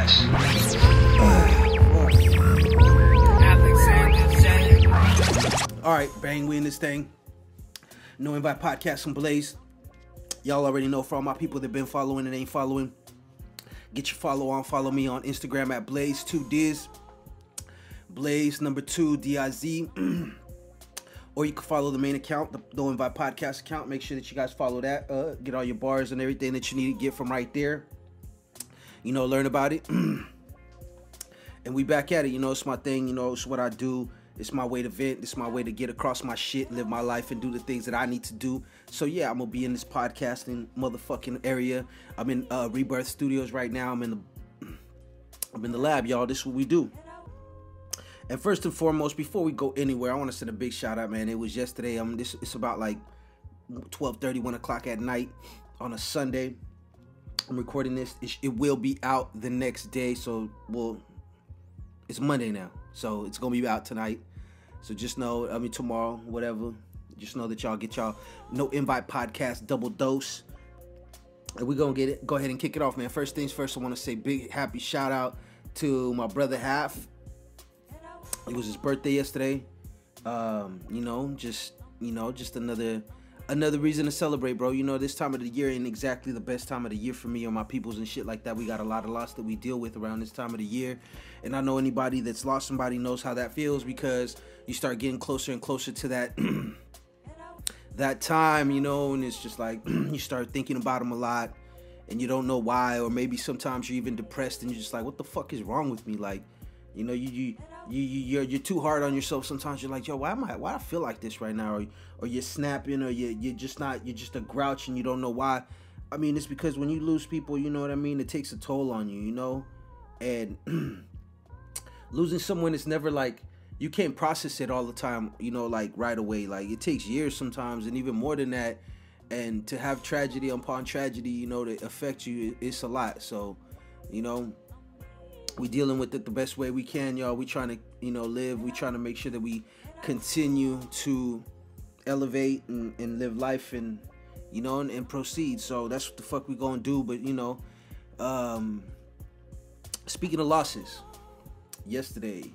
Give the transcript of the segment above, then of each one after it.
All right, bang, we in this thing. No Invite Podcast from Blaze. Y'all already know, for all my people that been following and ain't following, get your follow on. Follow me on Instagram at Blaze2Diz. Blaze number 2 DIZ. Or you can follow the main account, the No Invite Podcast account. Make sure that you guys follow that. Get all your bars and everything that you need to get from right there. You know, learn about it. And we back at it. You know, it's my thing. You know, it's what I do. It's my way to vent. It's my way to get across my shit, live my life, and do the things that I need to do. So yeah, I'm gonna be in this podcasting motherfucking area. I'm in RiBirth Studios right now. I'm in the lab, y'all. This is what we do. And first and foremost, before we go anywhere, I want to send a big shout out, man. It was yesterday. It's about like 12:30, 1 o'clock at night on a Sunday. I'm recording this. It will be out the next day. So, well, it's Monday now. So it's going to be out tonight. So just know, tomorrow, whatever. Just know that y'all get y'all No Invite Podcast double dose. And we're going to go ahead and kick it off, man. First things first, I want to say big happy shout out to my brother Half. It was his birthday yesterday. Just another reason to celebrate, bro. You know, this time of the year ain't exactly the best time of the year for me or my peoples and shit like that. We got a lot of loss that we deal with around this time of the year. And I know anybody that's lost somebody knows how that feels, because you start getting closer and closer to that that time, you know, and it's just like you start thinking about them a lot and you don't know why, or maybe sometimes you're even depressed and you're just like, what the fuck is wrong with me? Like, you know, you're too hard on yourself. Sometimes you're like, yo, why I feel like this right now? Or you're snapping, or you're just a grouch and you don't know why. I mean, it's because when you lose people, you know what I mean, it takes a toll on you, you know? And losing someone is never like, you can't process it all the time, you know, like right away. Like, it takes years sometimes, and even more than that. And to have tragedy upon tragedy, you know, to affect you, it's a lot. So, you know, we dealing with it the best way we can, y'all. We trying to, you know, live. We trying to make sure that we continue to elevate and live life, and, you know, and proceed. So that's what the fuck we gonna do. But, you know, speaking of losses, yesterday,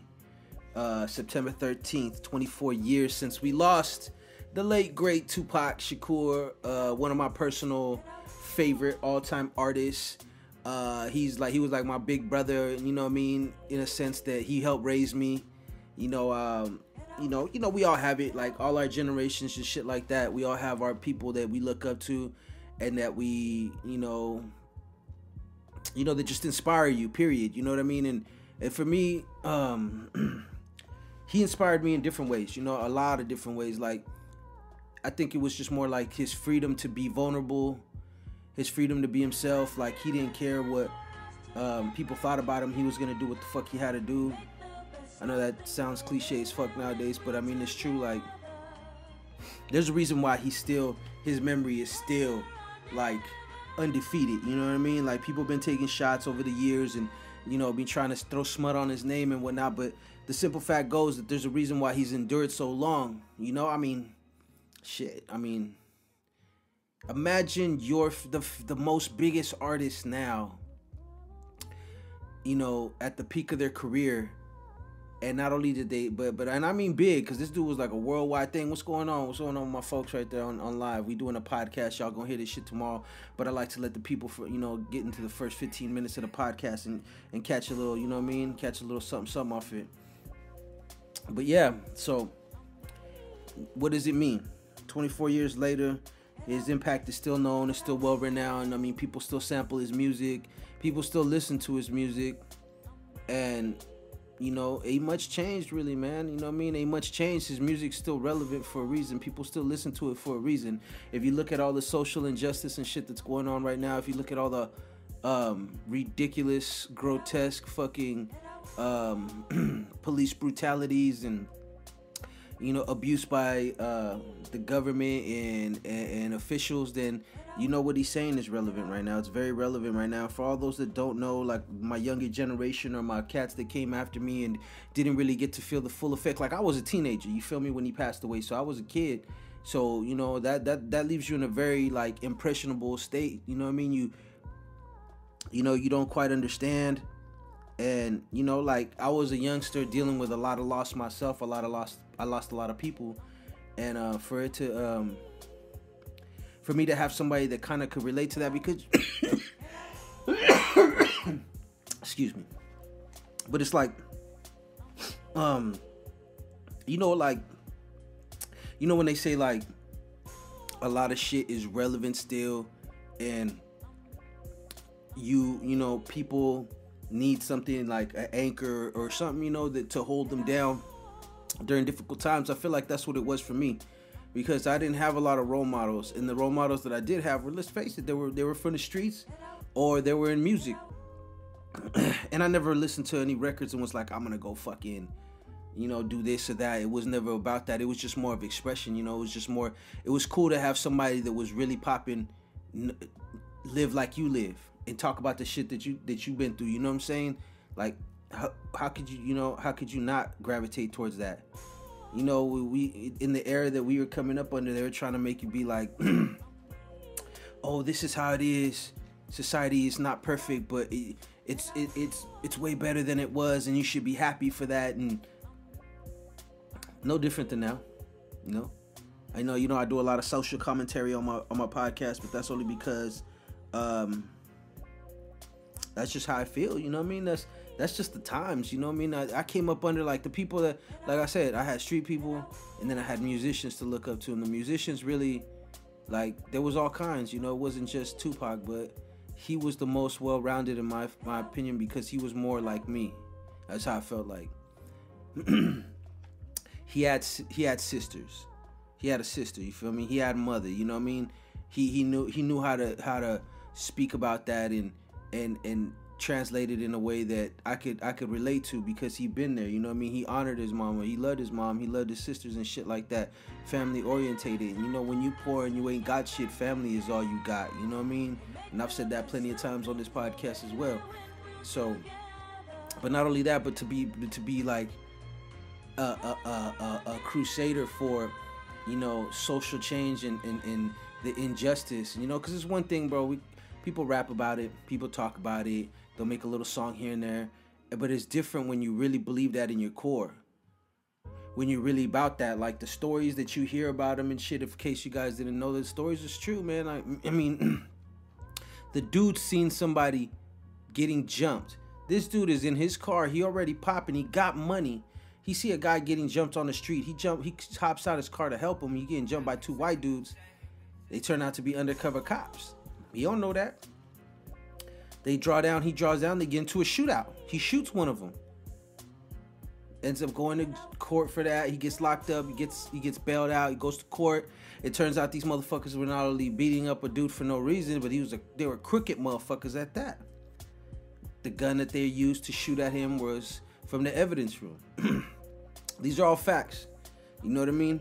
September 13th, 24 years since we lost the late great Tupac Shakur, one of my personal favorite all-time artists. He was like my big brother, you know what I mean, in a sense that he helped raise me. You know, we all have it, like all our generations and shit like that. We all have our people that we look up to, and that we, you know, that just inspire you, period. You know what I mean? And for me, he inspired me in different ways, you know, a lot of different ways. Like, I think it was just more like his freedom to be vulnerable, his freedom to be himself. Like, he didn't care what people thought about him. He was gonna do what the fuck he had to do. I know that sounds cliche as fuck nowadays, but I mean, it's true. Like, there's a reason why his memory is still like undefeated. You know what I mean? Like, people been taking shots over the years and, you know, been trying to throw smut on his name and whatnot, but the simple fact goes that there's a reason why he's endured so long. You know, I mean, shit. I mean, imagine you're the most biggest artist now, you know, at the peak of their career, and not only did they, but and I mean big, because this dude was like a worldwide thing. What's going on? What's going on with my folks right there on live? We doing a podcast. Y'all gonna hear this shit tomorrow, but I like to let the people, get into the first 15 minutes of the podcast and catch a little, you know what I mean? Catch a little something off it. But yeah, so what does it mean? 24 years later, his impact is still known, it's still well renowned. I mean, people still sample his music, people still listen to his music, and, you know, ain't much changed really, man. You know what I mean? Ain't much changed. His music's still relevant for a reason. People still listen to it for a reason. If you look at all the social injustice and shit that's going on right now, if you look at all the ridiculous, grotesque fucking police brutalities and, you know, abuse by the government and officials, then you know what he's saying is relevant right now. It's very relevant right now. For all those that don't know, like my younger generation or my cats that came after me and didn't really get to feel the full effect. Like, I was a teenager, you feel me, when he passed away. So I was a kid. So, you know, that leaves you in a very, like, impressionable state. You know what I mean? You know, you don't quite understand And you know, like I was a youngster dealing with a lot of loss myself, I lost a lot of people, and for me to have somebody that kind of could relate to that, because excuse me, but it's like, you know, like, you know when they say like a lot of shit is relevant still, and you know, people need something like an anchor or something, you know, that to hold them down during difficult times. I feel like that's what it was for me, because I didn't have a lot of role models, and the role models that I did have were, let's face it, they were from the streets, or they were in music. And I never listened to any records and was like, I'm gonna go fucking, you know, do this or that. It was never about that. It was just more of expression, you know. It was just more, it was cool to have somebody that was really popping, live like you live, and talk about the shit that you've been through. You know what I'm saying? Like, how could you, you know, how could you not gravitate towards that? You know, we in the era that we were coming up under, they were trying to make you be like, oh, this is how it is. Society is not perfect, but it's way better than it was, and you should be happy for that. And no different than now, you know. I know, you know, I do a lot of social commentary on my podcast, but that's only because that's just how I feel, you know what I mean? That's just the times, you know what I mean? I came up under like the people that, like I said, I had street people, and then I had musicians to look up to, and the musicians really, like, there was all kinds, you know. It wasn't just Tupac, but he was the most well-rounded in my opinion, because he was more like me. That's how I felt like. He had sisters. He had a sister, you feel me? He had a mother, you know what I mean? He knew how to speak about that and translate it in a way that I could relate to, because he been there, you know what I mean? He honored his mama, he loved his mom, he loved his sisters and shit like that. Family orientated. You know, when you poor and you ain't got shit, family is all you got, you know what I mean? And I've said that plenty of times on this podcast as well. So, but not only that, but to be like a crusader for, you know, social change and the injustice, you know, because it's one thing, bro, people rap about it, people talk about it, they'll make a little song here and there, but it's different when you really believe that in your core, when you're really about that. Like the stories that you hear about him and shit, in case you guys didn't know, the stories is true, man. I mean, the dude seen somebody getting jumped. This dude is in his car, he already popping, he got money. He see a guy getting jumped on the street. He hops out his car to help him. He getting jumped by two white dudes. They turn out to be undercover cops. He don't know that. He draws down, they get into a shootout. He shoots one of them. Ends up going to court for that. He gets locked up, he gets bailed out, he goes to court. It turns out these motherfuckers were not only beating up a dude for no reason, but they were crooked motherfuckers at that. The gun that they used to shoot at him was from the evidence room. These are all facts. You know what I mean?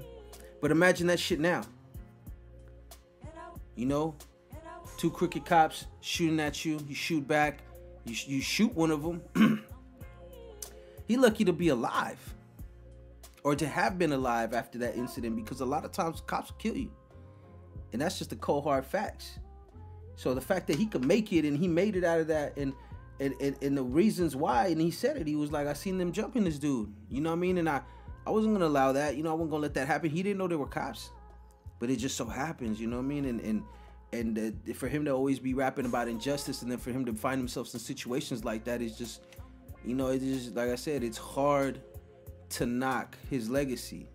But imagine that shit now. You know? Two crooked cops shooting at you. You shoot back. You shoot one of them. He lucky to be alive. Or to have been alive after that incident, because a lot of times cops kill you. And that's just the cold hard facts. So the fact that he could make it, and he made it out of that, and the reasons why, and he said it, he was like, I seen them jumping this dude, you know what I mean? And I wasn't gonna allow that, you know, I wasn't gonna let that happen. He didn't know they were cops, but it just so happens, you know what I mean? And for him to always be rapping about injustice, and then for him to find himself in situations like that is just, you know, it's just, like I said, it's hard to knock his legacy.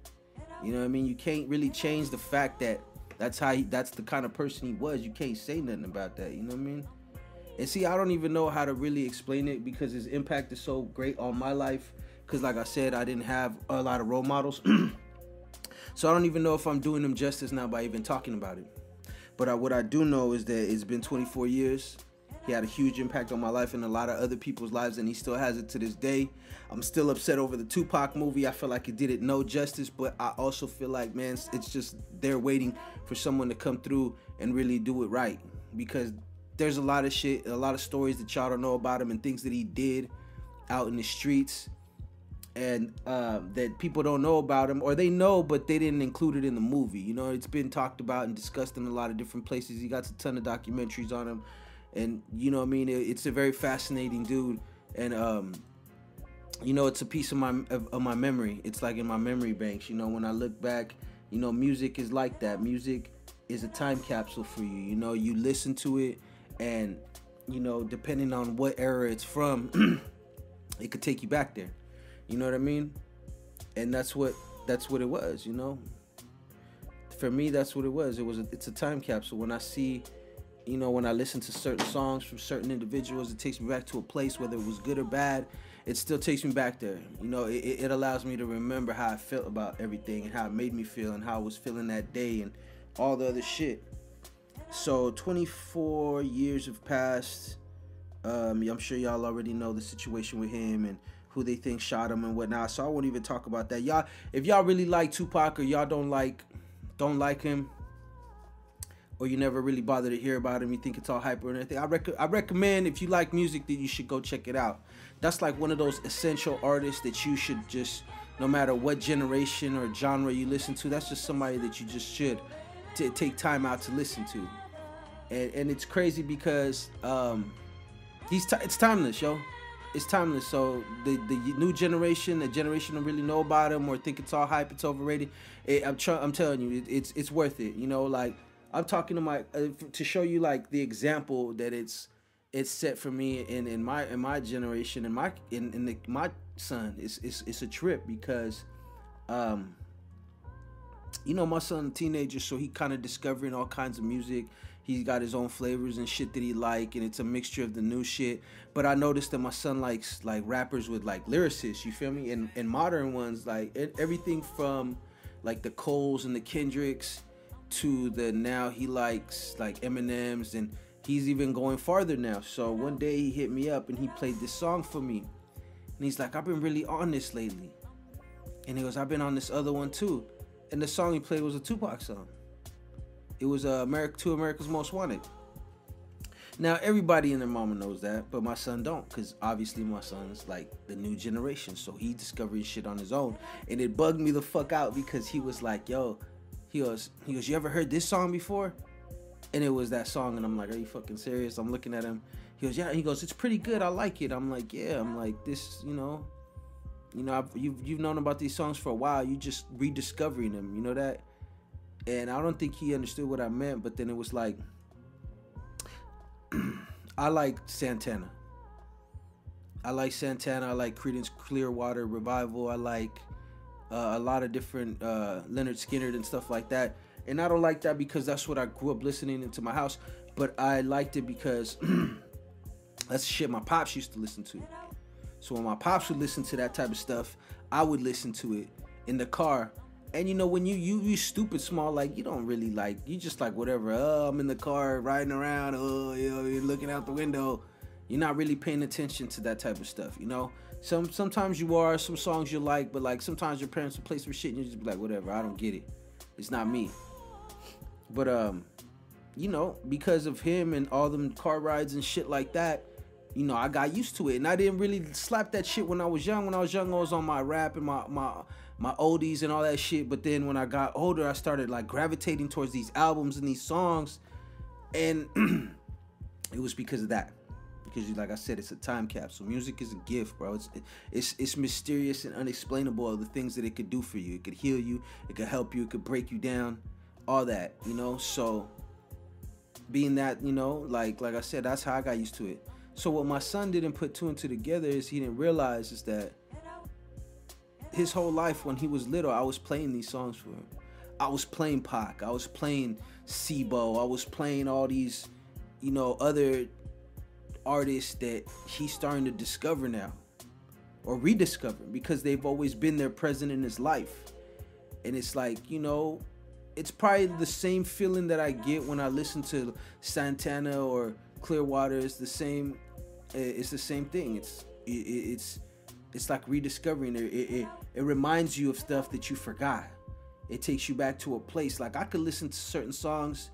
You know what I mean? You can't really change the fact that that's the kind of person he was. You can't say nothing about that, you know what I mean? And see, I don't even know how to really explain it, because his impact is so great on my life. Because like I said, I didn't have a lot of role models. So I don't even know if I'm doing him justice now by even talking about it. But what I do know is that it's been 24 years. He had a huge impact on my life and a lot of other people's lives, and he still has it to this day. I'm still upset over the Tupac movie. I feel like it did it no justice, but I also feel like, man, it's just they're waiting for someone to come through and really do it right. Because there's a lot of shit, a lot of stories that y'all don't know about him, and things that he did out in the streets, and that people don't know about him, or they know but they didn't include it in the movie. You know, it's been talked about and discussed in a lot of different places. He got a ton of documentaries on him, and you know what I mean, it's a very fascinating dude, And you know, it's a piece of my memory. It's like in my memory banks. You know, when I look back, you know, music is like that. Music is a time capsule for you. You know, you listen to it, and you know, depending on what era it's from, it could take you back there. You know what I mean? And that's what it was. You know, for me, that's what it was. It's a time capsule. When I see, you know, when I listen to certain songs from certain individuals, it takes me back to a place, whether it was good or bad. It still takes me back there. You know, it allows me to remember how I felt about everything and how it made me feel and how I was feeling that day and all the other shit. So 24 years have passed. I'm sure y'all already know the situation with him and who they think shot him and whatnot. So I won't even talk about that. Y'all, if y'all really like Tupac or y'all don't like him, or you never really bother to hear about him, you think it's all hype or anything, I recommend, if you like music, that you should go check it out. That's like one of those essential artists that you should just, no matter what generation or genre you listen to, that's just somebody that you just should take time out to listen to. And it's crazy because it's timeless, yo. It's timeless. So the new generation, the generation don't really know about him or think it's all hype, it's overrated. I'm telling you, it's worth it. You know, like, I'm talking to to show you like the example that it's set for me in my generation and my son. It's a trip because you know, my son's a teenager, so he kind of discovering all kinds of music. He's got his own flavors and shit that he like, and it's a mixture of the new shit. But I noticed that my son likes like rappers with like lyricists, you feel me? And modern ones, like everything from like the Coles and the Kendricks to the, now he likes like Eminem's, and he's even going farther now. So one day he hit me up and he played this song for me, and he's like, I've been really on this lately. And he goes, I've been on this other one too. And the song he played was a Tupac song. It was America's Most Wanted. Now everybody and their mama knows that, but my son don't, because obviously my son's like the new generation, so he discovering shit on his own. And it bugged me the fuck out because he was like, yo, he goes, you ever heard this song before? And it was that song, and I'm like, are you fucking serious? I'm looking at him. He goes, yeah. He goes, it's pretty good. I like it. I'm like, yeah. I'm like, this, you know, you've known about these songs for a while. You just rediscovering them. You know that? And I don't think he understood what I meant. But then it was like, I like Santana. I like Creedence Clearwater Revival. I like a lot of different Leonard Skinner and stuff like that. And I don't like that because that's what I grew up listening into my house. But I liked it because that's shit my pops used to listen to. So when my pops would listen to that type of stuff, I would listen to it in the car. And you know, when you stupid small, like, you don't really like, you just like whatever. I'm in the car riding around. You're looking out the window. You're not really paying attention to that type of stuff, you know. Sometimes you are, some songs you like, but like sometimes your parents will play some shit and you just be like, whatever, I don't get it. It's not me. But you know, because of him and all them car rides and shit like that, you know, I got used to it. And I didn't really slap that shit when I was young. When I was young, I was on my rap and my oldies and all that shit. But then when I got older, I started like gravitating towards these albums and these songs. And it was because of that. Because like I said, it's a time capsule. Music is a gift, bro. It's mysterious and unexplainable of the things that it could do for you. It could heal you. It could help you. It could break you down. All that, you know. So being that, you know, like I said, that's how I got used to it. So what my son didn't put two and two together is he didn't realize is that his whole life when he was little, I was playing these songs for him. I was playing Pac. I was playing Sibo. I was playing all these, you know, other artists that he's starting to discover now or rediscover because they've always been there present in his life. And it's like, you know, it's probably the same feeling that I get when I listen to Santana or Clearwater. It's the same thing. It's like rediscovering it. It reminds you of stuff that you forgot. It takes you back to a place. Like I could listen to certain songs,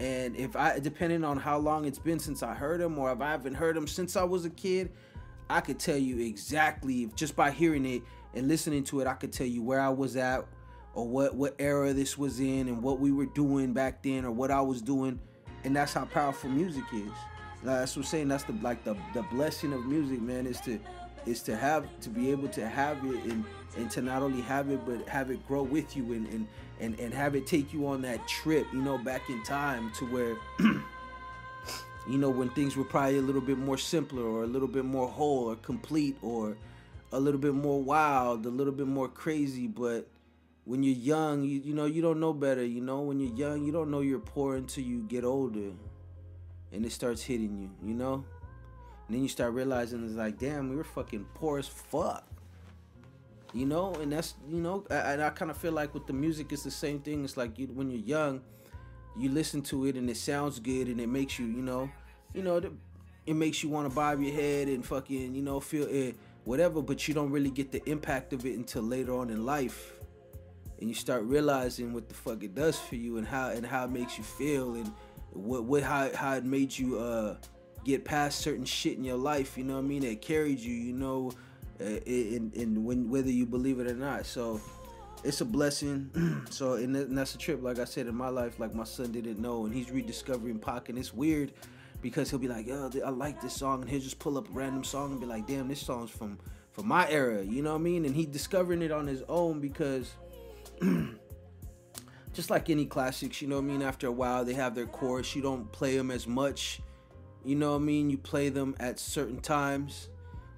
and depending on how long it's been since I heard them, or if I haven't heard them since I was a kid, I could tell you exactly, just by hearing it and listening to it, I could tell you where I was at, or what era this was in, and what we were doing back then, or what I was doing. And that's how powerful music is. That's what I'm saying. That's the blessing of music, man. Is to be able to have it, and to not only have it but have it grow with you, and have it take you on that trip, you know, back in time to where you know, when things were probably a little bit more simpler, or a little bit more whole or complete, or a little bit more wild, a little bit more crazy. But when you're young, you know, you don't know better. You know, when you're young, you don't know you're poor until you get older, and it starts hitting you, you know? And then you start realizing it's like, damn, we were fucking poor as fuck. You know? And that's, you know, and I kind of feel like with the music, it's the same thing. It's like when you're young, you listen to it and it sounds good, and it makes you, you know, it makes you want to bob your head and fucking, you know, feel it, whatever, but you don't really get the impact of it until later on in life. And you start realizing what the fuck it does for you, and how it makes you feel, and how it made you get past certain shit in your life, you know what I mean? It carried you, you know, whether you believe it or not. So it's a blessing. So and that's a trip, like I said, in my life, like my son didn't know, and he's rediscovering Pac, and it's weird because he'll be like, yo, I like this song, and he'll just pull up a random song and be like, damn, this song's from my era, you know what I mean? And he discovering it on his own, because just like any classics, you know what I mean, after a while they have their course. You don't play them as much, you know what I mean? You play them at certain times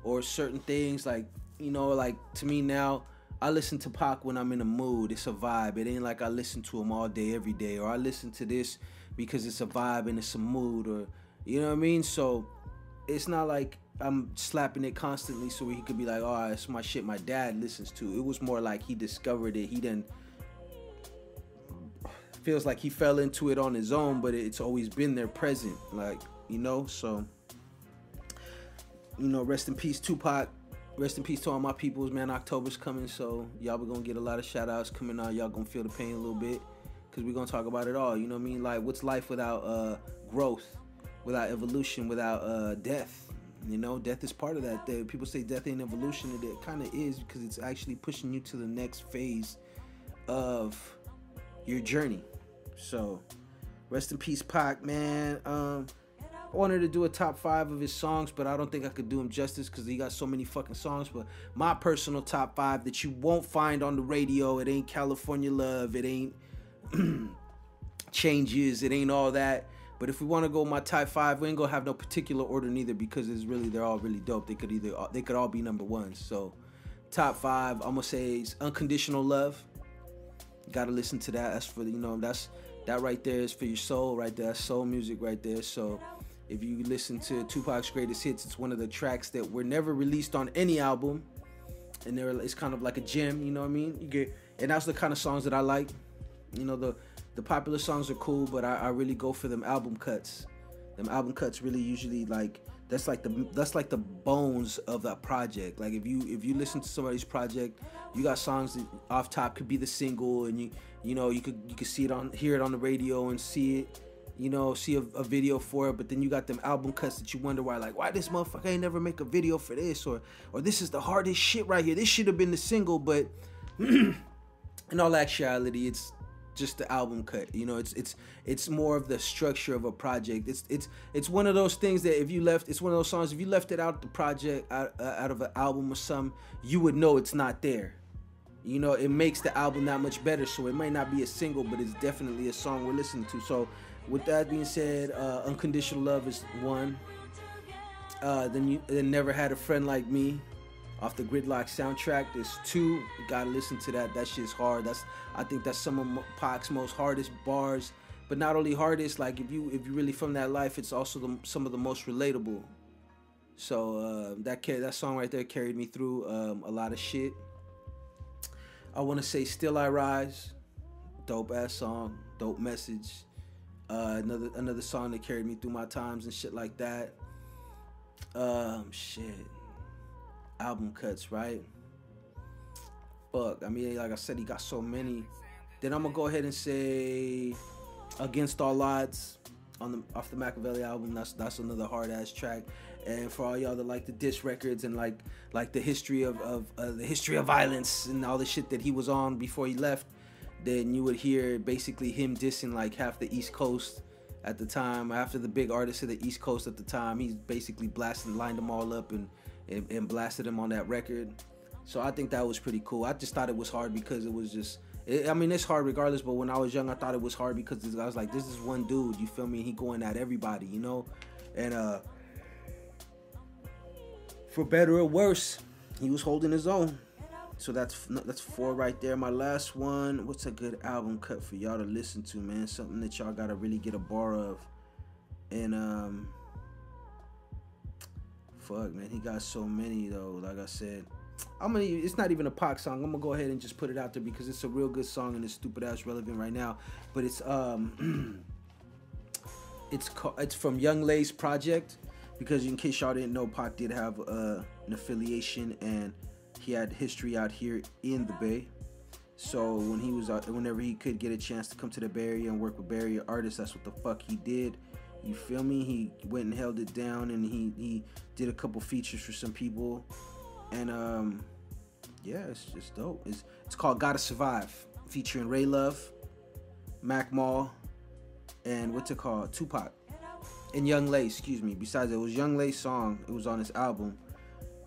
or certain things, like, you know, like to me now, I listen to Pac when I'm in a mood. It's a vibe. It ain't like I listen to him all day, every day, or I listen to this because it's a vibe and it's a mood, or, you know what I mean? So it's not like I'm slapping it constantly so he could be like, oh, it's my shit my dad listens to. It was more like he discovered it. He didn't, feels like he fell into it on his own, but it's always been there present, like, you know? So, you know, rest in peace, Tupac. Rest in peace to all my peoples, man. October's coming, so y'all we gonna get a lot of shout outs coming out. Y'all gonna feel the pain a little bit, because we're gonna talk about it all, you know what I mean? Like, what's life without growth, without evolution, without death? You know, death is part of that. People say death ain't evolution, and it kind of is, because it's actually pushing you to the next phase of your journey. So rest in peace, Pac, man. I wanted to do a top 5 of his songs, but I don't think I could do him justice because he got so many fucking songs. But my personal top 5 that you won't find on the radio, it ain't California Love, it ain't Changes, it ain't all that. But if we want to go my top 5, we ain't gonna have no particular order neither, because they're all really dope. They could all be number ones. So top 5, I'm gonna say is Unconditional Love. You gotta listen to that. That's for, you know, that right there is for your soul right there. That's soul music right there. So if you listen to Tupac's greatest hits, it's one of the tracks that were never released on any album, and it's kind of like a gem, you know what I mean? And that's the kind of songs that I like. You know, the popular songs are cool, but I really go for them album cuts. Them album cuts really usually, like, that's like the bones of that project. Like, if you listen to somebody's project, you got songs that off top could be the single, and you know you could hear it on the radio and see it, you know, see a video for it. But then you got them album cuts that you wonder why this motherfucker ain't never make a video for this, or this is the hardest shit right here. This should have been the single, but in all actuality, it's just the album cut. You know, it's more of the structure of a project. It's one of those things that it's one of those songs, if you left it out the project, out of an album or something, you would know it's not there. You know, it makes the album that much better. So it might not be a single, but it's definitely a song we're listening to. So with that being said, Unconditional Love is 1. Then Never Had a Friend Like Me off the Gridlock soundtrack. There's 2. You gotta listen to that. That shit's hard. I think that's some of Pac's most hardest bars. But not only hardest, like if you really from that life, it's also some of the most relatable. So that song right there carried me through a lot of shit. I want to say Still I Rise, dope ass song, dope message. Another song that carried me through my times and shit like that. Shit. Album cuts, right? Fuck, I mean, like I said, he got so many. Then I'm gonna go ahead and say Against All Odds off the Machiavelli album. That's another hard ass track. And for all y'all that like the diss records and like the history of the history of violence and all the shit that he was on before he left, then you would hear basically him dissing like half the East Coast at the time. After the big artists of the East Coast at the time, he's basically lined them all up and blasted them on that record. So I think that was pretty cool. I just thought it was hard because it was just, I mean, it's hard regardless, but when I was young, I thought it was hard because I was like, this is one dude, you feel me? And he going at everybody, you know? And for better or worse, he was holding his own. So that's 4 right there. My last one, what's a good album cut for y'all to listen to, man? Something that y'all gotta really get a bar of. And fuck, man, he got so many though. Like I said, it's not even a Pac song. I'm gonna go ahead and just put it out there because it's a real good song and it's stupid ass relevant right now. But it's it's from Young Lay's project, because in case y'all didn't know, Pac did have an affiliation and he had history out here in the Bay. So when he was out, whenever he could get a chance to come to the Bay Area and work with Bay Area artists, that's what the fuck he did. You feel me? He went and held it down, and he did a couple features for some people. And yeah, it's just dope. It's called Gotta Survive, featuring Ray Love, Mac Mall, and what's it called? Tupac. And Young Lay, excuse me. Besides, it was Young Lay's song. It was on his album.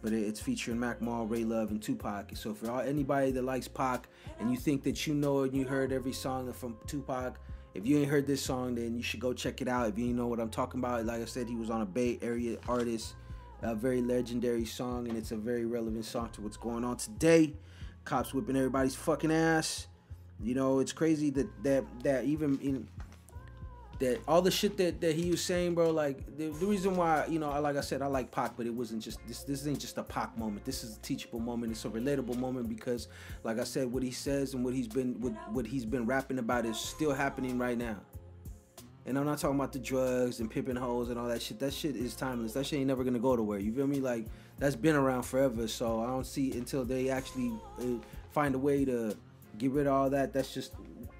But it's featuring Mac Mall, Ray Love, and Tupac. So for anybody that likes Pac and you think that you know and you heard every song from Tupac, if you ain't heard this song, then you should go check it out. If you know what I'm talking about, like I said, he was on a Bay Area artist, a very legendary song, and it's a very relevant song to what's going on today. Cops whipping everybody's fucking ass. You know, it's crazy that even in that all the shit that he was saying, bro, like the reason why, you know, like I said, I like Pac, but it wasn't just this ain't just a Pac moment. This is a teachable moment. It's a relatable moment because, like I said, what he says and what he's been rapping about is still happening right now. And I'm not talking about the drugs and pimping hoes and all that shit. That shit is timeless. That shit ain't never gonna go nowhere. You feel me? Like, that's been around forever. So I don't see until they actually find a way to get rid of all that. That's just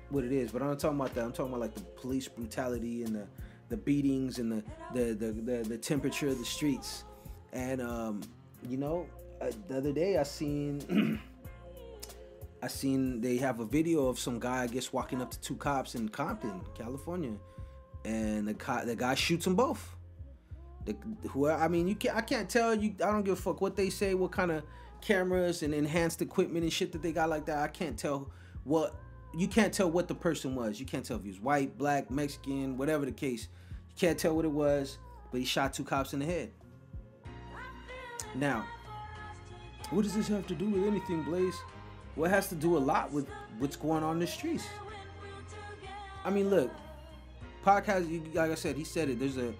what it is. But I'm not talking about that. I'm talking about like the police brutality and the beatings and the temperature of the streets. And you know, the other day I seen they have a video of some guy, I guess, walking up to two cops in Compton, California, and the guy shoots them both. I can't tell you. I don't give a fuck what they say, what kind of cameras and enhanced equipment and shit that they got like that. I can't tell what. You can't tell what the person was. You can't tell if he was white, black, Mexican, whatever the case. You can't tell what it was, but he shot two cops in the head. Now, what does this have to do with anything, Blaze? Well, it has to do a lot with what's going on in the streets. I mean, look, Pac has, like I said, he said it. There's an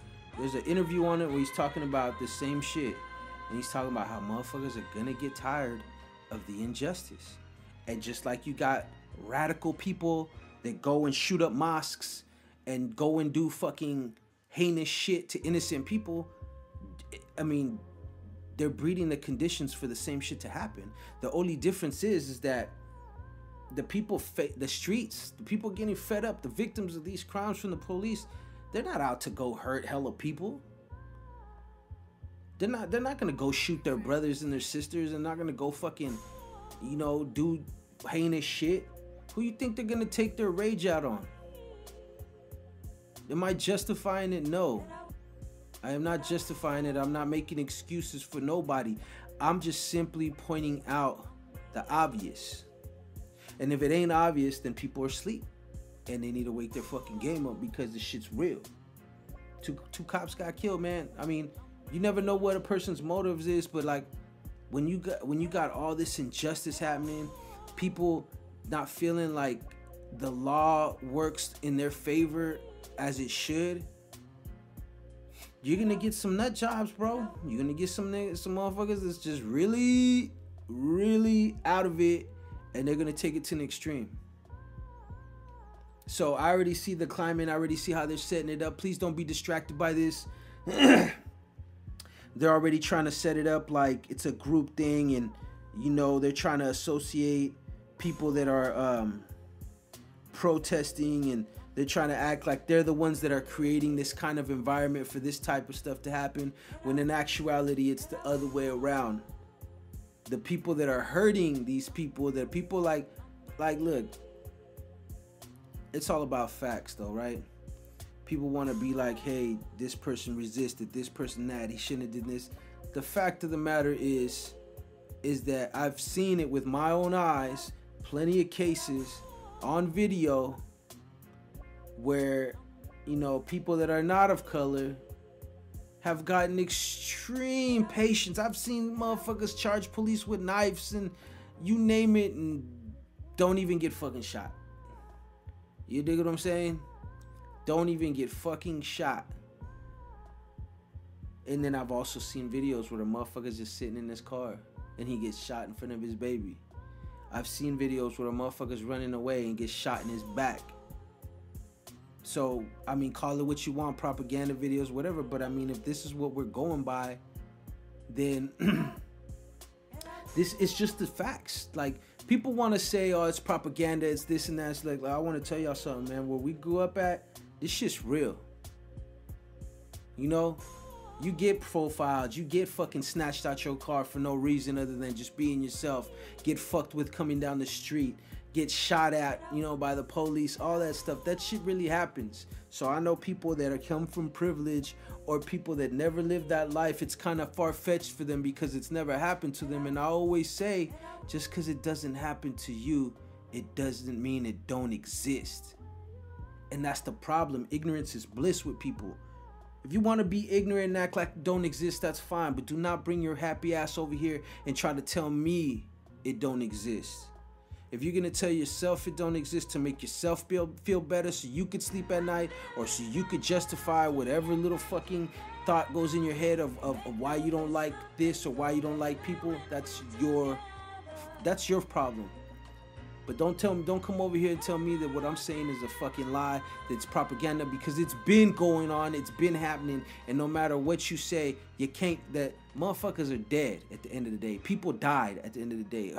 interview on it where he's talking about the same shit. And he's talking about how motherfuckers are gonna get tired of the injustice. And just like you got radical people that go and shoot up mosques and go and do fucking heinous shit to innocent people, I mean, they're breeding the conditions for the same shit to happen. The only difference is that the people, the streets, the people getting fed up, the victims of these crimes from the police, they're not out to go hurt hella people. They're not gonna go shoot their brothers and their sisters. They're not gonna go fucking, you know, do heinous shit. Who you think they're gonna take their rage out on? Am I justifying it? No. I am not justifying it. I'm not making excuses for nobody. I'm just simply pointing out the obvious. And if it ain't obvious, then people are asleep. And they need to wake their fucking game up because this shit's real. Two cops got killed, man. I mean, you never know what a person's motives is, but like when you got all this injustice happening, people not feeling like the law works in their favor as it should, you're gonna get some nut jobs, bro. You're gonna get some motherfuckers that's just really, really out of it, and they're gonna take it to an extreme. So I already see the climate. I already see how they're setting it up. Please don't be distracted by this. They're already trying to set it up like it's a group thing, and you know they're trying to associate people that are protesting, and they're trying to act like they're the ones that are creating this kind of environment for this type of stuff to happen, when in actuality it's the other way around. The people that are hurting these people, that people like look, it's all about facts though, right? people want to be like, hey, this person resisted, this person that, he shouldn't have did this. The fact of the matter is that I've seen it with my own eyes, plenty of cases on video where, you know, people that are not of color have gotten extreme patience. I've seen motherfuckers charge police with knives and you name it and don't even get fucking shot. You dig what I'm saying? Don't even get fucking shot. And then I've also seen videos where the motherfucker's just sitting in his car and he gets shot in front of his baby. I've seen videos where the motherfucker's running away and gets shot in his back. So, I mean, call it what you want, propaganda videos, whatever. But, I mean, if this is what we're going by, then this is just the facts. Like, people want to say, oh, it's propaganda, it's this and that. It's like, I want to tell y'all something, man. Where we grew up at, this shit's real. You know? You get profiled, you get fucking snatched out your car for no reason other than just being yourself. Get fucked with coming down the street. Get shot at, you know, by the police, all that stuff. That shit really happens. So I know people that are come from privilege or people that never lived that life. It's kind of far-fetched for them because it's never happened to them. And I always say, just because it doesn't happen to you, it doesn't mean it don't exist. And that's the problem. Ignorance is bliss with people. If you want to be ignorant and act like it don't exist, that's fine. But do not bring your happy ass over here and try to tell me it don't exist. If you're going to tell yourself it don't exist to make yourself feel better so you could sleep at night or so you could justify whatever little fucking thought goes in your head of why you don't like this or why you don't like people, that's your problem. But don't come over here and tell me that what I'm saying is a fucking lie, that's propaganda, because it's been going on, it's been happening, and no matter what you say, you can't, that motherfuckers are dead at the end of the day. People died at the end of the day.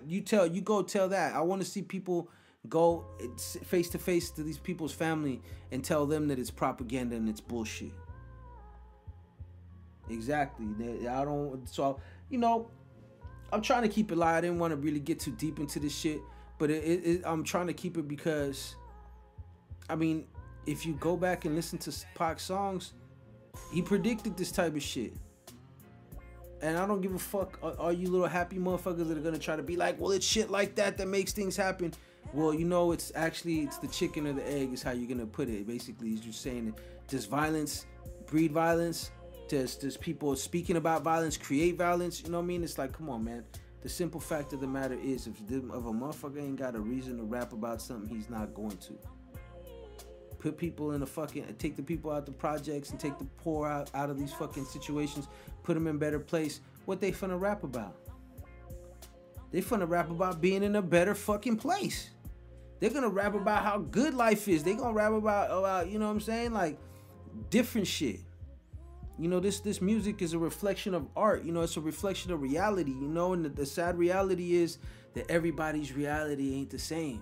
You go tell that. I want to see people go face to face to these people's family and tell them that it's propaganda and it's bullshit. Exactly. So, you know, I'm trying to keep it light. I didn't want to really get too deep into this shit. But I'm trying to keep it because, I mean, if you go back and listen to Pac's songs, he predicted this type of shit. And I don't give a fuck, all you little happy motherfuckers that are going to try to be like, well, it's shit like that makes things happen. Well, you know, it's the chicken or the egg is how you're going to put it. Basically, is just saying, does violence breed violence? Does people speaking about violence create violence? You know what I mean? It's like, come on, man. The simple fact of the matter is, if a motherfucker ain't got a reason to rap about something, he's not going to. Put people in take the people out the projects and take the poor out of these fucking situations, put them in better place. What they finna rap about? They finna rap about being in a better fucking place. They're gonna rap about how good life is. They gonna rap about, you know what I'm saying? Like, different shit. You know, this music is a reflection of art. You know, it's a reflection of reality, you know, and the sad reality is that everybody's reality ain't the same.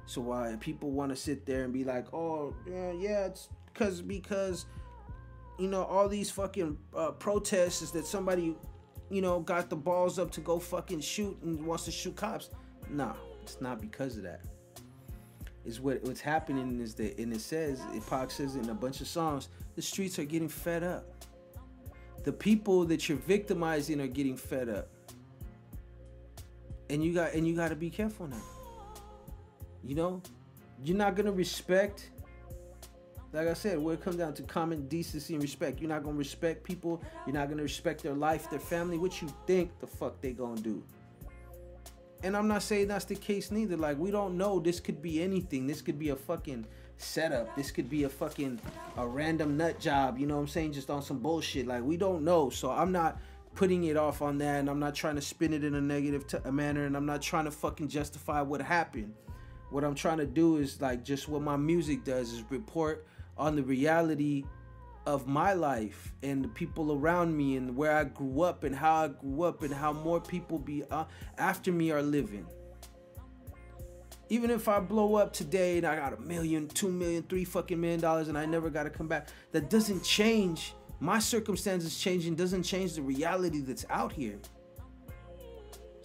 So why people want to sit there and be like, oh, yeah, it's because, you know, all these fucking protests is that somebody, you know, got the balls up to go fucking shoot and wants to shoot cops. Nah, it's not because of that. It's what's happening is that, and Pac says it in a bunch of songs, the streets are getting fed up. The people that you're victimizing are getting fed up. And you got to be careful now. You know, you're not going to respect, like I said, where it comes down to common decency and respect. You're not going to respect people. You're not going to respect their life, their family. What you think the fuck they going to do? And I'm not saying that's the case neither. Like, we don't know. This could be anything. This could be a fucking setup. This could be a random nut job. You know what I'm saying? Just on some bullshit. Like, we don't know. So I'm not putting it off on that. And I'm not trying to spin it in a negative manner. And I'm not trying to fucking justify what happened. What I'm trying to do is, like, just what my music does is report on the reality of my life and the people around me and where I grew up and how I grew up and how more people after me are living. Even if I blow up today and I got $1 million, $2 million, $3 million and I never got to come back, that doesn't change. My circumstances changing doesn't change the reality that's out here.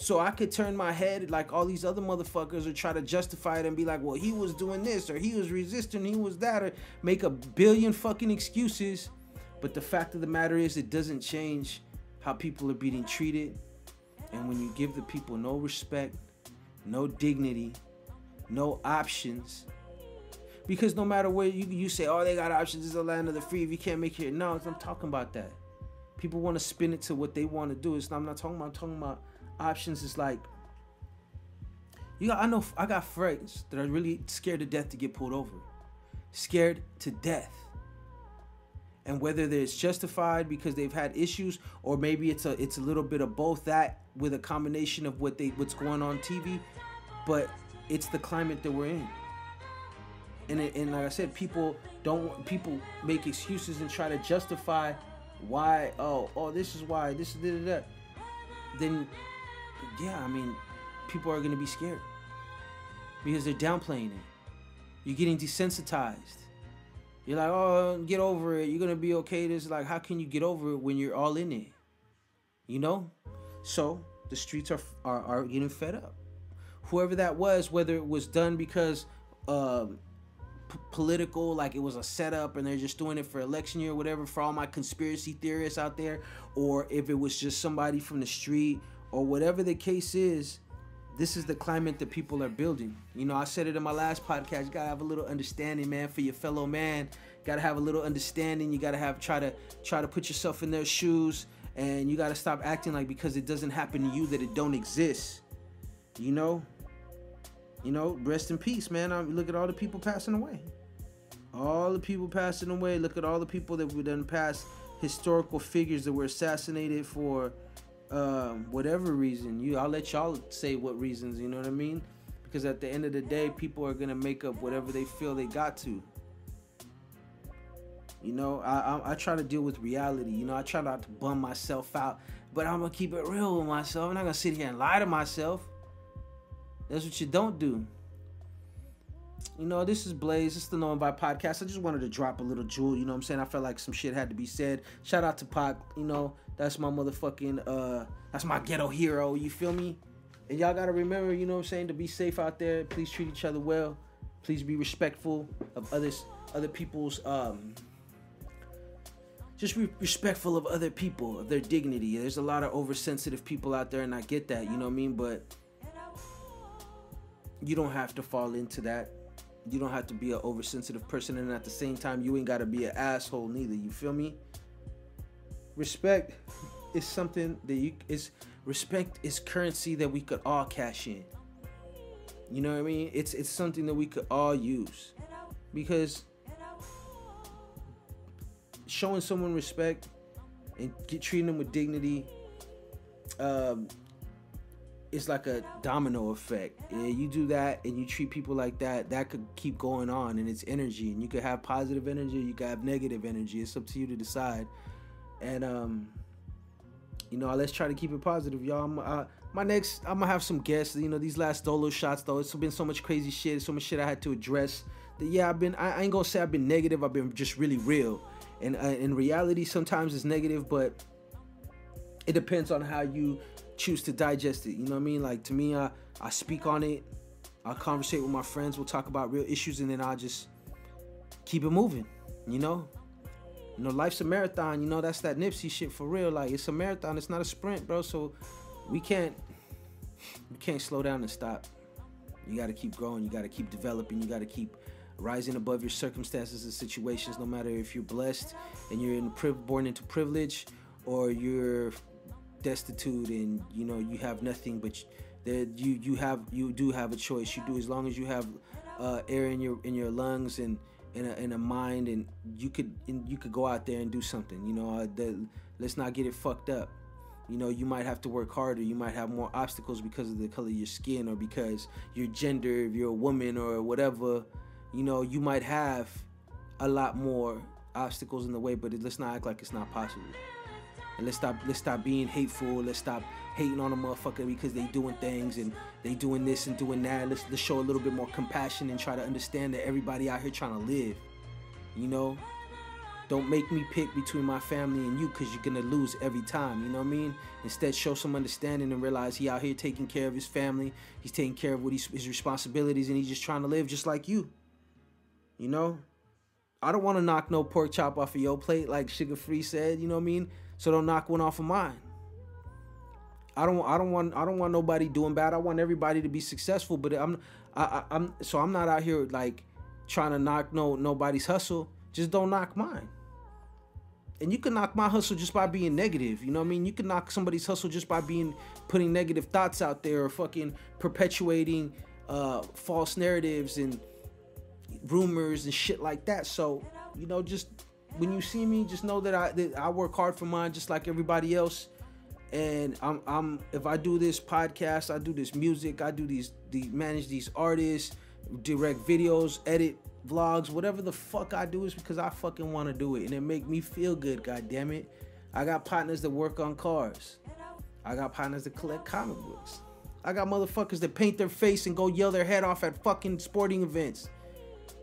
So I could turn my head like all these other motherfuckers or try to justify it and be like, well, he was doing this or he was resisting, he was that, or make a billion fucking excuses. But the fact of the matter is, it doesn't change how people are being treated. And when you give the people no respect, no dignity, no options, because no matter where you say, oh, they got options, this is the land of the free, if you can't make it, no, I'm talking about that. People want to spin it to what they want to do. I'm talking about options. Is like, I got friends that are really scared to death to get pulled over, scared to death. And whether it's justified because they've had issues, or maybe it's a little bit of both, that with a combination of what's going on TV, but it's the climate that we're in. And like I said, people make excuses and try to justify why, this is why, this is that. Then, yeah, I mean, people are gonna be scared because they're downplaying it. You're getting desensitized. You're like, oh, get over it. You're gonna be okay. This, like, how can you get over it when you're all in it? You know? So the streets are getting fed up. Whoever that was, whether it was done because political, like it was a setup and they're just doing it for election year or whatever, for all my conspiracy theorists out there, or if it was just somebody from the street, or whatever the case is, this is the climate that people are building. You know, I said it in my last podcast, you gotta have a little understanding, man, for your fellow man. Gotta have a little understanding. You gotta try to put yourself in their shoes, and you gotta stop acting like because it doesn't happen to you that it don't exist. You know, rest in peace, man. Look at all the people passing away. All the people passing away. Look at all the people that we done passed, historical figures that were assassinated for whatever reason. I'll let y'all say what reasons, you know what I mean? Because at the end of the day, people are gonna make up whatever they feel they got to. You know, I try to deal with reality. You know, I try not to bum myself out, but I'm gonna keep it real with myself. I'm not gonna sit here and lie to myself. That's what you don't do. You know, this is Blaze. This is the Knowing Vibe podcast. I just wanted to drop a little jewel. You know what I'm saying? I felt like some shit had to be said. Shout out to Pac. You know, that's my motherfucking, that's my ghetto hero. You feel me? And y'all got to remember, you know what I'm saying, to be safe out there. Please treat each other well. Please be respectful of other people's, just be respectful of other people, of their dignity. There's a lot of oversensitive people out there, and I get that, you know what I mean? But you don't have to fall into that. You don't have to be an oversensitive person, and at the same time, you ain't got to be an asshole neither. You feel me? Respect is something that respect is currency that we could all cash in. You know what I mean? It's something that we could all use, because showing someone respect and treating them with dignity, it's like a domino effect. Yeah, you do that and you treat people like that, that could keep going on, and it's energy. And you could have positive energy, you could have negative energy. It's up to you to decide. And you know, let's try to keep it positive, y'all. I'm gonna have some guests. You know, these last solo shots though, it's been so much crazy shit, so much shit I had to address. That yeah, I ain't gonna say I've been negative. I've been just really real. And in reality, sometimes it's negative, but it depends on how you choose to digest it. You know what I mean? Like, to me, I speak on it. I'll conversate with my friends. We'll talk about real issues, and then I'll just keep it moving. You know, life's a marathon. You know, that's that Nipsey shit for real. Like, it's a marathon. It's not a sprint, bro. So we can't slow down and stop. You got to keep growing. You got to keep developing. You got to keep rising above your circumstances and situations, no matter if you're blessed and you're born into privilege, or you're destitute and you know you have nothing, but you do have a choice. You do, as long as you have air in your lungs and in a mind, and you could go out there and do something. You know, let's not get it fucked up. You know, you might have to work harder. You might have more obstacles because of the color of your skin, or because your gender, if you're a woman or whatever. You know, you might have a lot more obstacles in the way, but let's not act like it's not possible. And let's stop being hateful. Let's stop hating on a motherfucker because they doing things and they doing this and doing that. Let's show a little bit more compassion and try to understand that everybody out here trying to live. You know, Don't make me pick between my family and you, because you're going to lose every time. You know what I mean? Instead, show some understanding and realize he out here taking care of his family. He's taking care of his responsibilities, and he's just trying to live just like you. You know? I don't want to knock no pork chop off of your plate, like Sugar Free said. You know what I mean? So don't knock one off of mine. I don't want nobody doing bad. I want everybody to be successful, but I'm not out here like trying to knock nobody's hustle. Just don't knock mine. And you can knock my hustle just by being negative. You know what I mean? You can knock somebody's hustle just by putting negative thoughts out there, or fucking perpetuating false narratives and rumors and shit like that. So, you know, just when you see me, just know that I work hard for mine just like everybody else. And if I do this podcast, I do this music, I do manage these artists, direct videos, edit vlogs, whatever the fuck I do, is because I fucking want to do it, and it make me feel good. God damn it. I got partners that work on cars. I got partners that collect comic books. I got motherfuckers that paint their face and go yell their head off at fucking sporting events.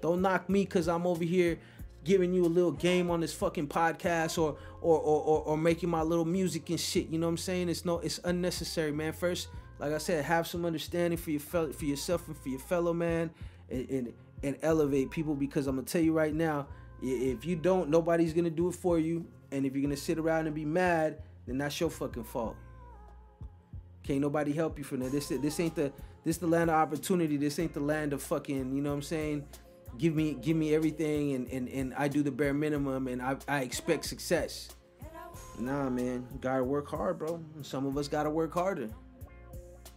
Don't knock me because I'm over here giving you a little game on this fucking podcast, or making my little music and shit. You know what I'm saying? It's unnecessary, man. First, like I said, have some understanding for yourself and for your fellow man, and elevate people, because I'm gonna tell you right now, if you don't, nobody's gonna do it for you. And if you're gonna sit around and be mad, then that's your fucking fault. Can't nobody help you from that. This the land of opportunity. This ain't the land of fucking, you know what I'm saying, give me everything and I do the bare minimum and I expect success. Nah, man, you gotta work hard, bro. And some of us gotta work harder.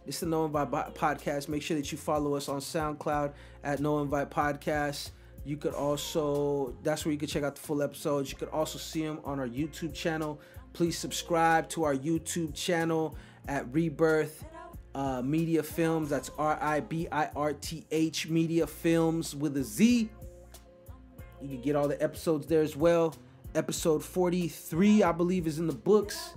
This is the No Invite Podcast. Make sure that you follow us on SoundCloud at No Invite Podcast. You could also, that's where you can check out the full episodes. You could also see them on our YouTube channel. Please subscribe to our YouTube channel at RiBirth Media Films. That's RiBirth Media Films with a Z. You can get all the episodes there as well. Episode 43, I believe, is in the books.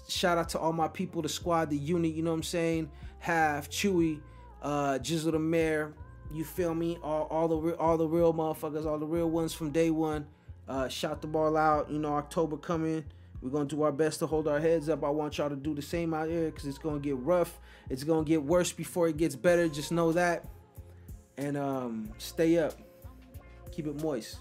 Shout out to all my people, the squad, the unit, you know what I'm saying? Half, Chewy, Jizzle the Mayor, you feel me? All the real motherfuckers, all the real ones from day one. Shout them all out. You know, October coming. We're going to do our best to hold our heads up. I want y'all to do the same out here, because it's going to get rough. It's going to get worse before it gets better. Just know that. And stay up. Keep it moist.